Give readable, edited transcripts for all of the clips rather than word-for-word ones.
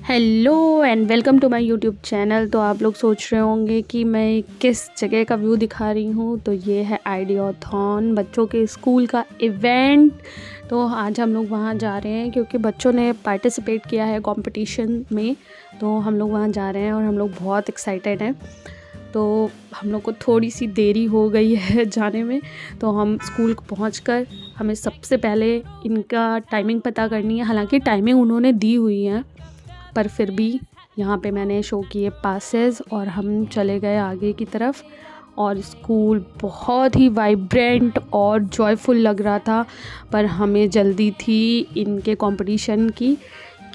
Hello and welcome to my YouTube channel. तो आप लोग सोच रहे होंगे कि मैं किस जगह का व्यू दिखा रही हूँ। तो ये है आइडियाथॉन, बच्चों के स्कूल का इवेंट। तो आज हम लोग वहाँ जा रहे हैं क्योंकि बच्चों ने पार्टिसिपेट किया है कंपटीशन में। तो हम लोग वहाँ जा रहे हैं और हम लोग बहुत एक्साइटेड हैं। तो हम लोग को थोड़ी सी देरी हो गई है जाने में। तो हम स्कूल पहुँचकर हमें सबसे पहले इनका टाइमिंग पता करनी है। हालांकि टाइमिंग उन्होंने दी हुई है, पर फिर भी यहाँ पे मैंने शो किए पासेस और हम चले गए आगे की तरफ। और स्कूल बहुत ही वाइब्रेंट और जॉयफुल लग रहा था, पर हमें जल्दी थी इनके कंपटीशन की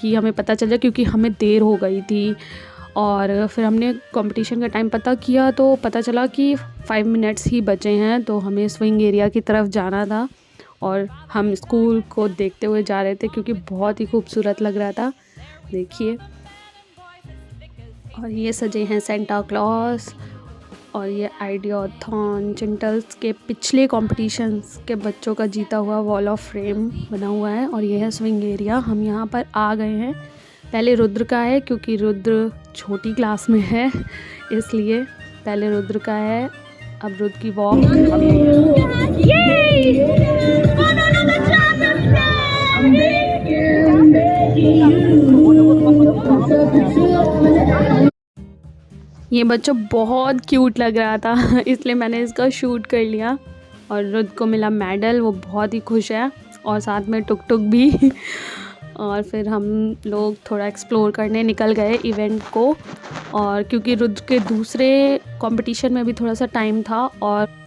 कि हमें पता चल जाए, क्योंकि हमें देर हो गई थी। और फिर हमने कंपटीशन का टाइम पता किया तो पता चला कि 5 मिनट्स ही बचे हैं। तो हमें स्विंग एरिया की तरफ जाना था और हम स्कूल को देखते हुए जा रहे थे क्योंकि बहुत ही खूबसूरत लग रहा था। देखिए, और ये सजे हैं सेंटा क्लॉस। और ये आइडियाथॉन चिंटल्स के पिछले कॉम्पिटिशन्स के बच्चों का जीता हुआ वॉल ऑफ फ्रेम बना हुआ है। और ये है स्विंग एरिया। हम यहाँ पर आ गए हैं। पहले रुद्र का है क्योंकि रुद्र छोटी क्लास में है, इसलिए पहले रुद्र का है। अब रुद्र की वॉक। ये बच्चा बहुत क्यूट लग रहा था इसलिए मैंने इसका शूट कर लिया। और रुद्र को मिला मेडल, वो बहुत ही खुश है, और साथ में टुक टुक भी और फिर हम लोग थोड़ा एक्सप्लोर करने निकल गए इवेंट को। और क्योंकि रुद्र के दूसरे कंपटीशन में भी थोड़ा सा टाइम था और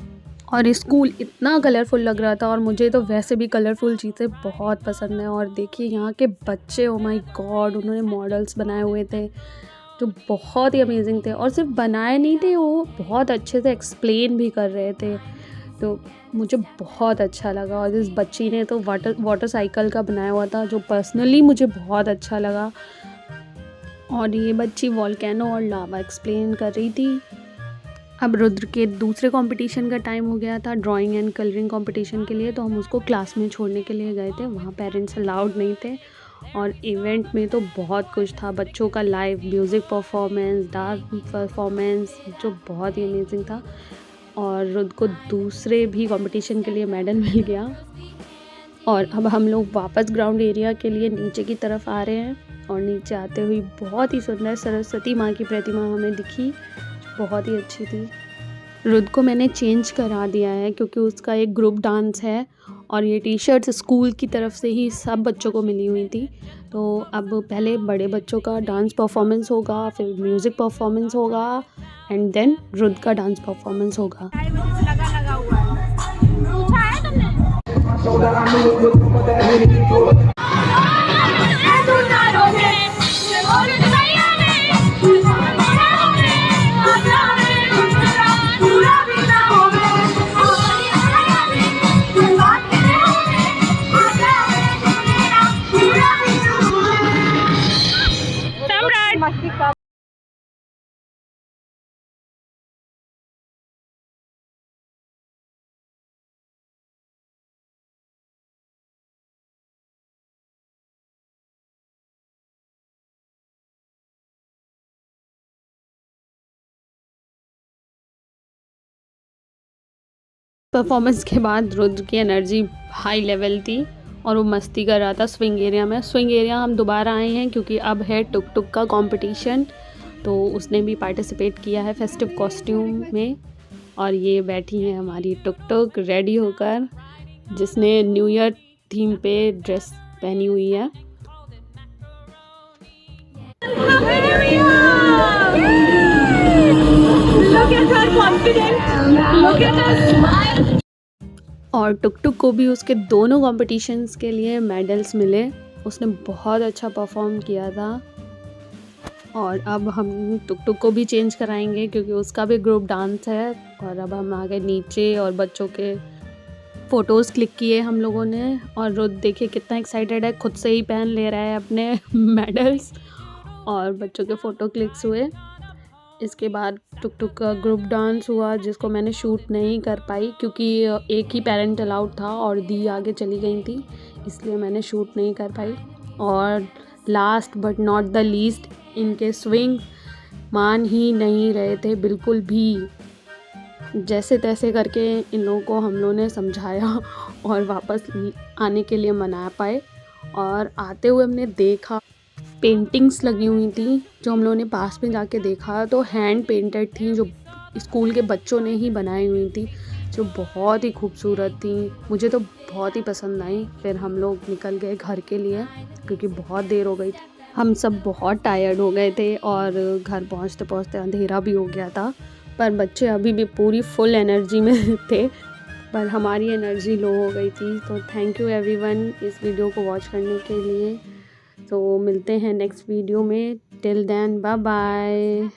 स्कूल इतना कलरफुल लग रहा था, और मुझे तो वैसे भी कलरफुल चीज़ें बहुत पसंद है। और देखिए यहाँ के बच्चे, ओ माय गॉड, उन्होंने मॉडल्स बनाए हुए थे जो बहुत ही अमेजिंग थे। और सिर्फ बनाए नहीं थे, वो बहुत अच्छे से एक्सप्लेन भी कर रहे थे। तो मुझे बहुत अच्छा लगा। और इस बच्ची ने तो वाटर साइकिल का बनाया हुआ था जो पर्सनली मुझे बहुत अच्छा लगा। और ये बच्ची वॉल्केनो और लावा एक्सप्लेन कर रही थी। अब रुद्र के दूसरे कंपटीशन का टाइम हो गया था, ड्राइंग एंड कलरिंग कंपटीशन के लिए। तो हम उसको क्लास में छोड़ने के लिए गए थे। वहाँ पेरेंट्स अलाउड नहीं थे। और इवेंट में तो बहुत कुछ था, बच्चों का live music performance, dance performance जो बहुत ही अमेजिंग था। और रुद्र को दूसरे भी कंपटीशन के लिए मेडल मिल गया। और अब हम लोग वापस ग्राउंड एरिया के लिए नीचे की तरफ आ रहे हैं। और नीचे आते हुए बहुत ही सुंदर सरस्वती माँ की प्रतिमा हमें दिखी, बहुत ही अच्छी थी। रुद्र को मैंने चेंज करा दिया है क्योंकि उसका एक ग्रुप डांस है, और ये टी शर्ट्स स्कूल की तरफ से ही सब बच्चों को मिली हुई थी। तो अब पहले बड़े बच्चों का डांस परफॉर्मेंस होगा, फिर म्यूज़िक परफॉर्मेंस होगा, एंड देन रुद्र का डांस परफॉर्मेंस होगा। परफॉर्मेंस के बाद रुद्र की एनर्जी हाई लेवल थी और वो मस्ती कर रहा था स्विंग एरिया में। स्विंग एरिया हम दोबारा आए हैं क्योंकि अब है टुक टुक का कंपटीशन। तो उसने भी पार्टिसिपेट किया है फेस्टिव कॉस्ट्यूम में। और ये बैठी है हमारी टुक टुक रेडी होकर, जिसने न्यू ईयर थीम पे ड्रेस पहनी हुई है। और टुक टुक को भी उसके दोनों कॉम्पिटिशन्स के लिए मेडल्स मिले। उसने बहुत अच्छा परफॉर्म किया था। और अब हम टुक टुक को भी चेंज कराएंगे क्योंकि उसका भी ग्रुप डांस है। और अब हम आ गए नीचे और बच्चों के फ़ोटोज़ क्लिक किए हम लोगों ने। और रुद्र देखिए कितना एक्साइटेड है, खुद से ही पहन ले रहा है अपने मेडल्स। और बच्चों के फ़ोटो क्लिक्स हुए। इसके बाद टुक टुक का ग्रुप डांस हुआ, जिसको मैंने शूट नहीं कर पाई क्योंकि एक ही पेरेंट अलाउड था और दी आगे चली गई थी, इसलिए मैंने शूट नहीं कर पाई। और last but not the least, इनके स्विंग मान ही नहीं रहे थे बिल्कुल भी। जैसे तैसे करके इन लोगों को हम लोगों ने समझाया और वापस आने के लिए मना पाए। और आते हुए हमने देखा पेंटिंग्स लगी हुई थी, जो हम लोगों ने पास में जाके देखा तो हैंड पेंटेड थी, जो स्कूल के बच्चों ने ही बनाई हुई थी, जो बहुत ही खूबसूरत थी। मुझे तो बहुत ही पसंद आई। फिर हम लोग निकल गए घर के लिए क्योंकि बहुत देर हो गई थी। हम सब बहुत टायर्ड हो गए थे और घर पहुंचते पहुंचते अंधेरा भी हो गया था। पर बच्चे अभी भी पूरी फुल एनर्जी में थे, पर हमारी एनर्जी लो हो गई थी। तो थैंक यू एवरीवन इस वीडियो को वॉच करने के लिए। तो मिलते हैं नेक्स्ट वीडियो में। Till then bye bye.